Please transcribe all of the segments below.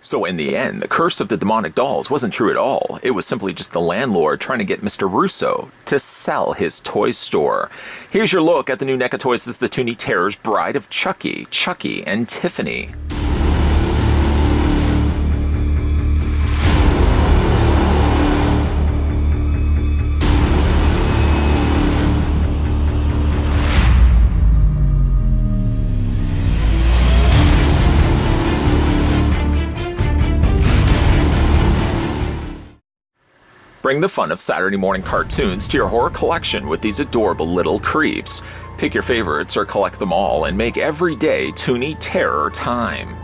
So in the end, the curse of the demonic dolls wasn't true at all. It was simply just the landlord trying to get Mr. Russo to sell his toy store. Here's your look at the new NECA toys. This is the Toony Terror's Bride of Chucky, Chucky and Tiffany. Bring the fun of Saturday morning cartoons to your horror collection with these adorable little creeps. Pick your favorites or collect them all and make every day Toony Terror time.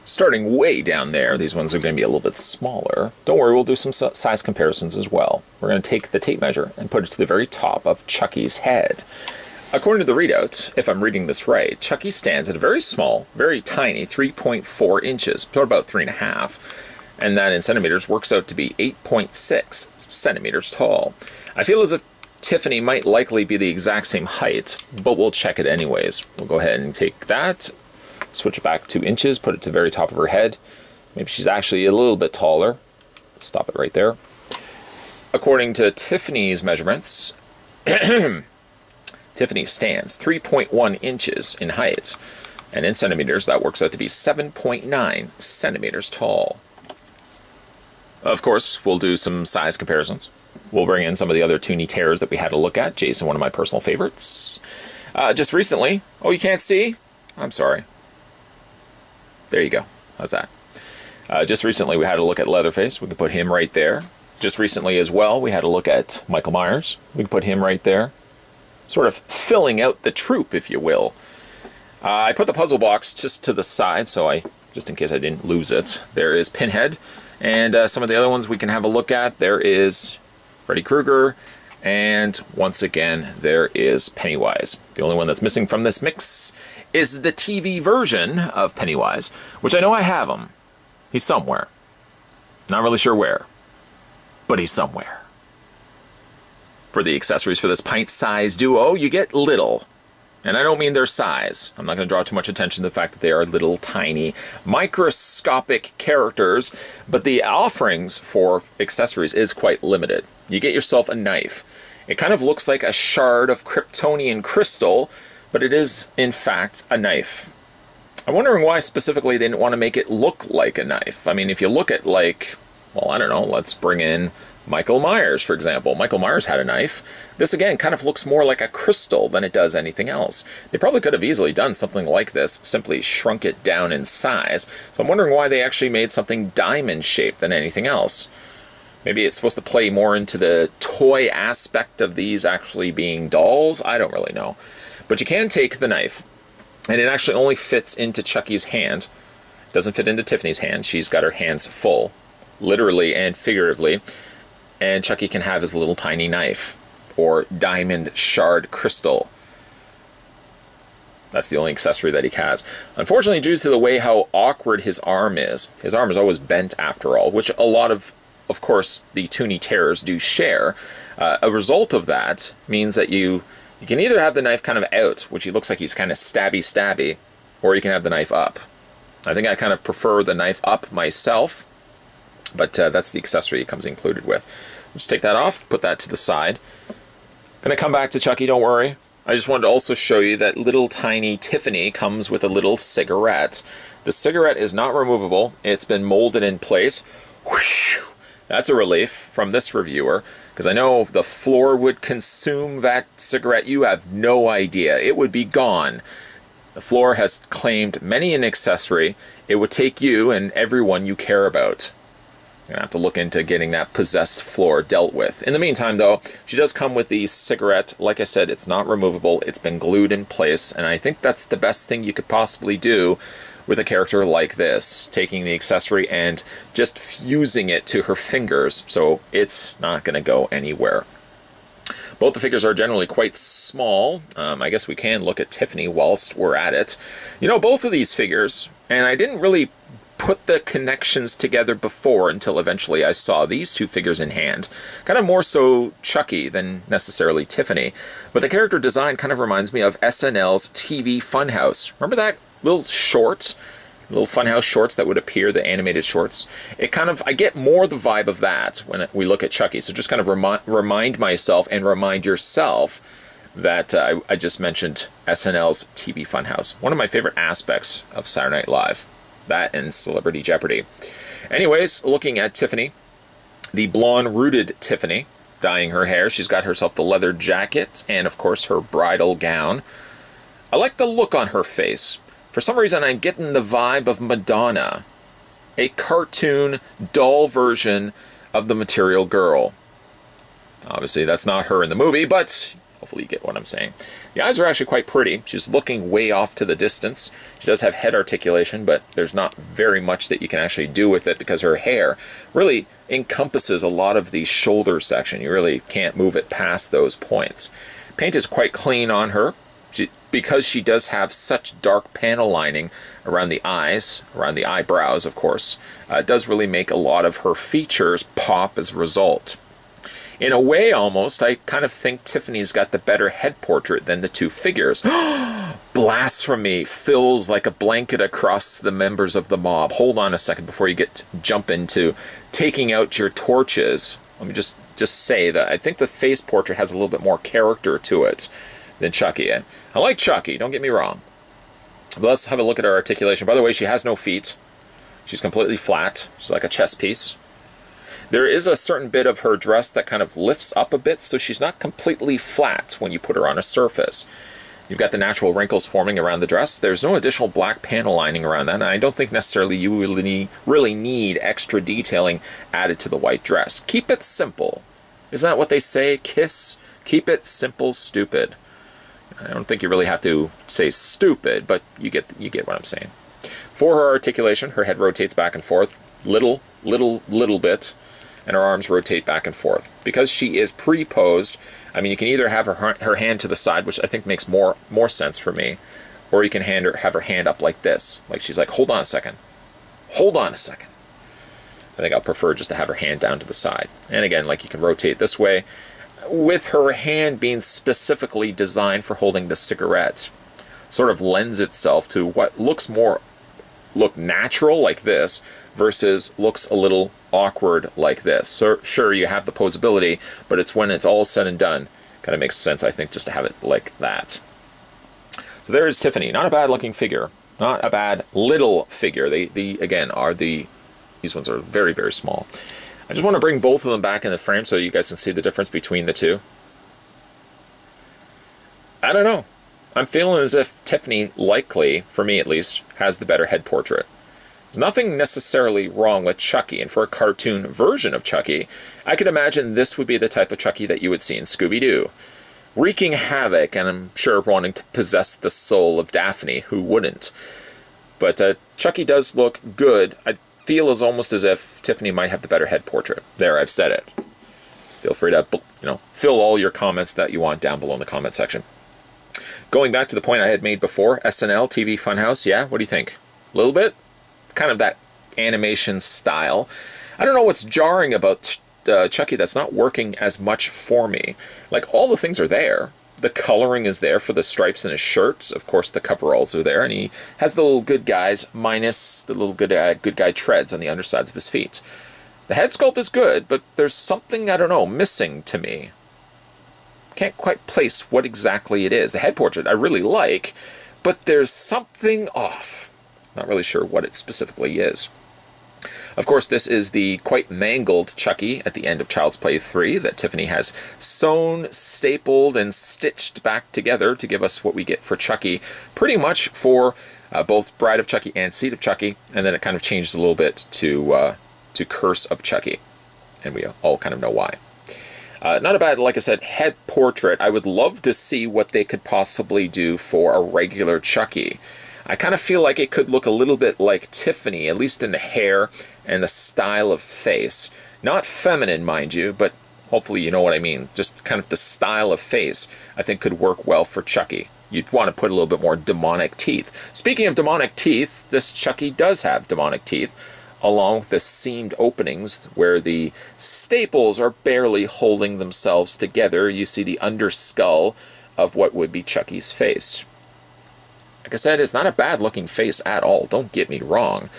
Starting way down there, these ones are going to be a little bit smaller. Don't worry, we'll do some size comparisons as well. We're going to take the tape measure and put it to the very top of Chucky's head. According to the readout, if I'm reading this right, Chucky stands at a very small, very tiny 3.4 inches, or about 3.5, and that in centimeters works out to be 8.6 centimeters tall. I feel as if Tiffany might likely be the exact same height, but we'll check it anyways. We'll go ahead and take that, switch it back 2 inches, put it to the very top of her head. Maybe she's actually a little bit taller. Stop it right there. According to Tiffany's measurements, Tiffany stands 3.1 inches in height, and in centimeters that works out to be 7.9 centimeters tall. Of course, we'll do some size comparisons. We'll bring in some of the other Toony Terrors that we had a look at. Jason, one of my personal favorites. Just recently, oh, you can't see? I'm sorry. There you go. How's that? Just recently we had a look at Leatherface. We can put him right there. Just recently as well, we had a look at Michael Myers. We can put him right there. Sort of filling out the troupe, if you will. I put the puzzle box just to the side, so just in case I didn't lose it. There is Pinhead, and some of the other ones we can have a look at. There is Freddy Krueger, and once again, there is Pennywise. The only one that's missing from this mix is the TV version of Pennywise, which I know I have him. He's somewhere. Not really sure where, but he's somewhere. For the accessories for this pint-sized duo, you get little. And I don't mean their size. I'm not going to draw too much attention to the fact that they are little, tiny, microscopic characters, but the offerings for accessories is quite limited. You get yourself a knife. It kind of looks like a shard of Kryptonian crystal, but it is, in fact, a knife. I'm wondering why specifically they didn't want to make it look like a knife. I mean, if you look at, like, well, I don't know, let's bring in Michael Myers, for example. Michael Myers had a knife. This, again, kind of looks more like a crystal than it does anything else. They probably could have easily done something like this, simply shrunk it down in size. So I'm wondering why they actually made something diamond-shaped than anything else. Maybe it's supposed to play more into the toy aspect of these actually being dolls. I don't really know. But you can take the knife, and it actually only fits into Chucky's hand. It doesn't fit into Tiffany's hand. She's got her hands full, literally and figuratively. And Chucky can have his little tiny knife, or diamond shard crystal. That's the only accessory that he has. Unfortunately, due to the way how awkward his arm is always bent after all, which a lot of course, the Toony Terrors do share. A result of that means that you can either have the knife kind of out, which he looks like he's kind of stabby, or you can have the knife up. I think I kind of prefer the knife up myself, but that's the accessory it comes included with. Just take that off, put that to the side. Gonna come back to Chucky, don't worry. I just wanted to also show you that little tiny Tiffany comes with a little cigarette. The cigarette is not removable. It's been molded in place. Whoosh! That's a relief from this reviewer, because I know the floor would consume that cigarette. You have no idea. It would be gone. The floor has claimed many an accessory. It would take you and everyone you care about. You're gonna have to look into getting that possessed floor dealt with. In the meantime, though, she does come with the cigarette. Like I said, it's not removable. It's been glued in place, and I think that's the best thing you could possibly do with a character like this, taking the accessory and just fusing it to her fingers, so it's not going to go anywhere. Both the figures are generally quite small. I guess we can look at Tiffany whilst we're at it. You know, both of these figures, and I didn't really put the connections together before until eventually I saw these two figures in hand. Kind of more so Chucky than necessarily Tiffany. But the character design kind of reminds me of SNL's TV Funhouse. Remember that little short? Little Funhouse shorts that would appear, the animated shorts. It kind of, I get more the vibe of that when we look at Chucky. So just kind of remind myself and remind yourself that I just mentioned SNL's TV Funhouse. One of my favorite aspects of Saturday Night Live. That and Celebrity Jeopardy. Anyways, looking at Tiffany, the blonde-rooted Tiffany, dyeing her hair. She's got herself the leather jacket and, of course, her bridal gown. I like the look on her face. For some reason, I'm getting the vibe of Madonna. A cartoon, doll version of the Material Girl. Obviously, that's not her in the movie, but hopefully you get what I'm saying. The eyes are actually quite pretty. She's looking way off to the distance. She does have head articulation, but there's not very much that you can actually do with it because her hair really encompasses a lot of the shoulder section. You really can't move it past those points. Paint is quite clean on her. Because she does have such dark panel lining around the eyes, around the eyebrows, of course, it does really make a lot of her features pop as a result. In a way, almost, I kind of think Tiffany's got the better head portrait than the two figures. Blasphemy fills like a blanket across the members of the mob. Hold on a second before you jump into taking out your torches. Let me just say that I think the face portrait has a little bit more character to it than Chucky. I like Chucky, don't get me wrong. But let's have a look at her articulation. By the way, she has no feet. She's completely flat. She's like a chess piece. There is a certain bit of her dress that kind of lifts up a bit, so she's not completely flat when you put her on a surface. You've got the natural wrinkles forming around the dress. There's no additional black panel lining around that, and I don't think necessarily you really need extra detailing added to the white dress. Keep it simple. Isn't that what they say? Kiss? Keep it simple, stupid. I don't think you really have to say stupid, but you get what I'm saying. For her articulation, her head rotates back and forth, little bit, and her arms rotate back and forth. Because she is pre-posed, I mean, you can either have her hand to the side, which I think makes more sense for me, or you can have her hand up like this. Like she's like, hold on a second. Hold on a second. I think I'll prefer just to have her hand down to the side. And again, like you can rotate this way, with her hand being specifically designed for holding the cigarette, sort of lends itself to what looks look natural like this versus looks a little awkward like this. So sure, you have the posability, but it's when it's all said and done, kind of makes sense, I think, just to have it like that. So there is Tiffany. Not a bad looking figure. Not a bad little figure. These ones are very, very small. I just want to bring both of them back in the frame so you guys can see the difference between the two. I don't know. I'm feeling as if Tiffany likely, for me at least, has the better head portrait. There's nothing necessarily wrong with Chucky, and for a cartoon version of Chucky, I could imagine this would be the type of Chucky that you would see in Scooby-Doo. Wreaking havoc, and I'm sure wanting to possess the soul of Daphne, who wouldn't. But Chucky does look good. I feel almost as if Tiffany might have the better head portrait. There, I've said it. Feel free to, fill all your comments that you want down below in the comment section. Going back to the point I had made before, SNL TV Funhouse, yeah, what do you think? A little bit? Kind of that animation style. I don't know what's jarring about Chucky that's not working as much for me. Like, all the things are there. The coloring is there for the stripes in his shirts. Of course, the coveralls are there. And he has the little good guys minus the little good guy treads on the undersides of his feet. The head sculpt is good, but there's something, I don't know, missing to me. Can't quite place what exactly it is. The head portrait I really like, but there's something off. Not really sure what it specifically is. Of course, this is the quite mangled Chucky at the end of Child's Play 3 that Tiffany has sewn, stapled, and stitched back together to give us what we get for Chucky, pretty much for both Bride of Chucky and Seed of Chucky, and then it kind of changes a little bit to Curse of Chucky, and we all kind of know why. Not a bad, like I said, head portrait. I would love to see what they could possibly do for a regular Chucky. I kind of feel like it could look a little bit like Tiffany, at least in the hair and the style of face. Not feminine, mind you, but hopefully you know what I mean. Just kind of the style of face I think could work well for Chucky. you'd want to put a little bit more demonic teeth. Speaking of demonic teeth, this Chucky does have demonic teeth, along with the seamed openings where the staples are barely holding themselves together. You see the underskull of what would be Chucky's face. Like I said, it's not a bad looking face at all, don't get me wrong.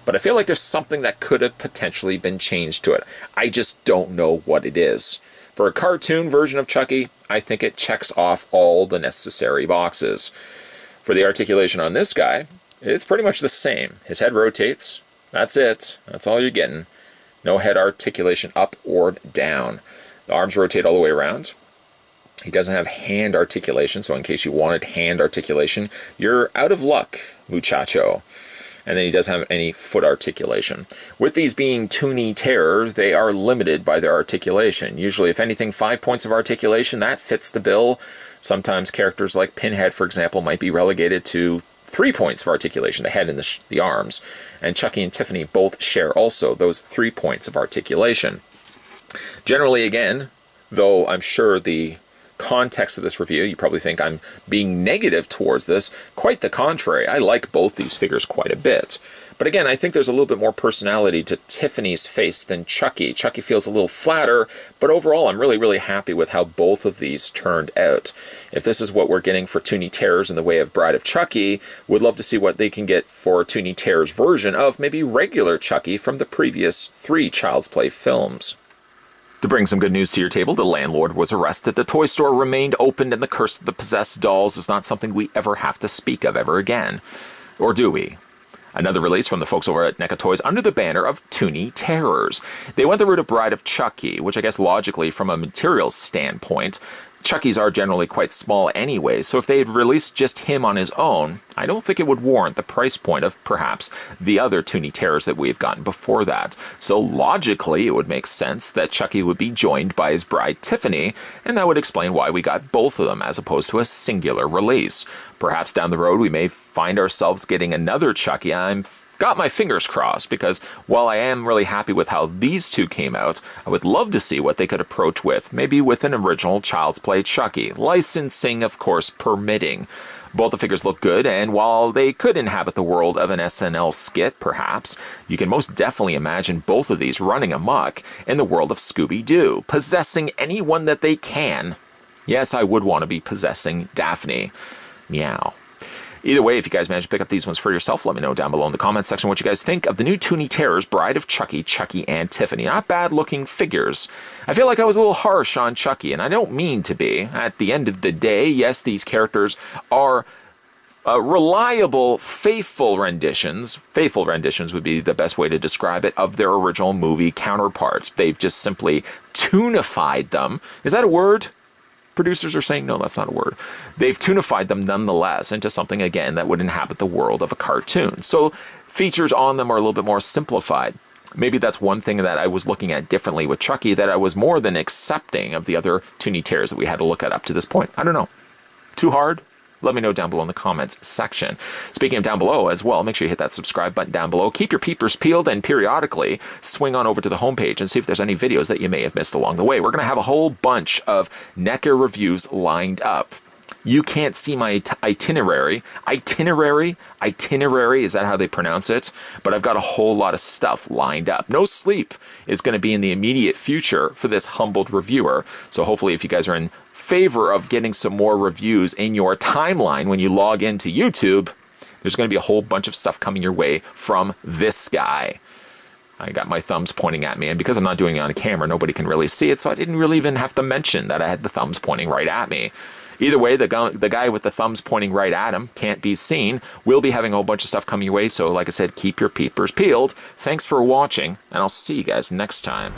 But I feel like there's something that could have potentially been changed to it. I just don't know what it is. For a cartoon version of Chucky, I think it checks off all the necessary boxes. For the articulation on this guy, it's pretty much the same. His head rotates. That's it. That's all you're getting. No head articulation up or down. The arms rotate all the way around. He doesn't have hand articulation, so in case you wanted hand articulation, you're out of luck, muchacho. And then he doesn't have any foot articulation. With these being Toony terrors, they are limited by their articulation. Usually, if anything, 5 points of articulation, that fits the bill. Sometimes characters like Pinhead, for example, might be relegated to 3 points of articulation, the head and the arms. And Chucky and Tiffany both share also those 3 points of articulation. Generally, again, though I'm sure the context of this review, you probably think I'm being negative towards this. Quite the contrary. I like both these figures quite a bit. But again, I think there's a little bit more personality to Tiffany's face than Chucky. Chucky feels a little flatter, but overall I'm really, really happy with how both of these turned out. If this is what we're getting for Toony Terrors in the way of Bride of Chucky, would love to see what they can get for Toony Terrors version of maybe regular Chucky from the previous 3 Child's Play films. To bring some good news to your table, the landlord was arrested, the toy store remained open, and the curse of the possessed dolls is not something we ever have to speak of ever again. Or do we? Another release from the folks over at NECA Toys under the banner of Toony Terrors. They went the route of Bride of Chucky, which I guess logically from a materials standpoint, Chucky's are generally quite small anyway, so if they had released just him on his own, I don't think it would warrant the price point of perhaps the other Toony Terrors that we've gotten before that. So logically, it would make sense that Chucky would be joined by his bride Tiffany, and that would explain why we got both of them as opposed to a singular release. Perhaps down the road we may find ourselves getting another Chucky. I'm got my fingers crossed, because while I am really happy with how these two came out, I would love to see what they could approach with, maybe with an original Child's Play Chucky. Licensing, of course, permitting. Both the figures look good, and while they could inhabit the world of an SNL skit, perhaps, you can most definitely imagine both of these running amok in the world of Scooby-Doo, possessing anyone that they can. Yes, I would want to be possessing Daphne. Meow. Either way, if you guys manage to pick up these ones for yourself, let me know down below in the comments section what you guys think of the new Toony Terrors, Bride of Chucky, Chucky, and Tiffany. Not bad looking figures. I feel like I was a little harsh on Chucky, and I don't mean to be. At the end of the day, yes, these characters are reliable, faithful renditions. Faithful renditions would be the best way to describe it, of their original movie counterparts. They've just simply toonified them. Is that a word? Producers are saying, no, that's not a word. They've toonified them nonetheless into something, again, that would inhabit the world of a cartoon. So features on them are a little bit more simplified. Maybe that's one thing that I was looking at differently with Chucky, that I was more than accepting of the other Toony Terrors that we had to look at up to this point. I don't know. Too hard? Let me know down below in the comments section. Speaking of down below as well, make sure you hit that subscribe button down below. Keep your peepers peeled, and periodically swing on over to the homepage and see if there's any videos that you may have missed along the way. We're going to have a whole bunch of NECA reviews lined up. You can't see my itinerary. Itinerary? Is that how they pronounce it? But I've got a whole lot of stuff lined up. No sleep is going to be in the immediate future for this humbled reviewer. So hopefully if you guys are in favor of getting some more reviews in your timeline when you log into YouTube, there's going to be a whole bunch of stuff coming your way from this guy. I got my thumbs pointing at me, and because I'm not doing it on camera, nobody can really see it, so I didn't really even have to mention that I had the thumbs pointing right at me. Either way, the guy with the thumbs pointing right at him can't be seen. We'll be having a whole bunch of stuff coming your way, so like I said, keep your peepers peeled. Thanks for watching, and I'll see you guys next time.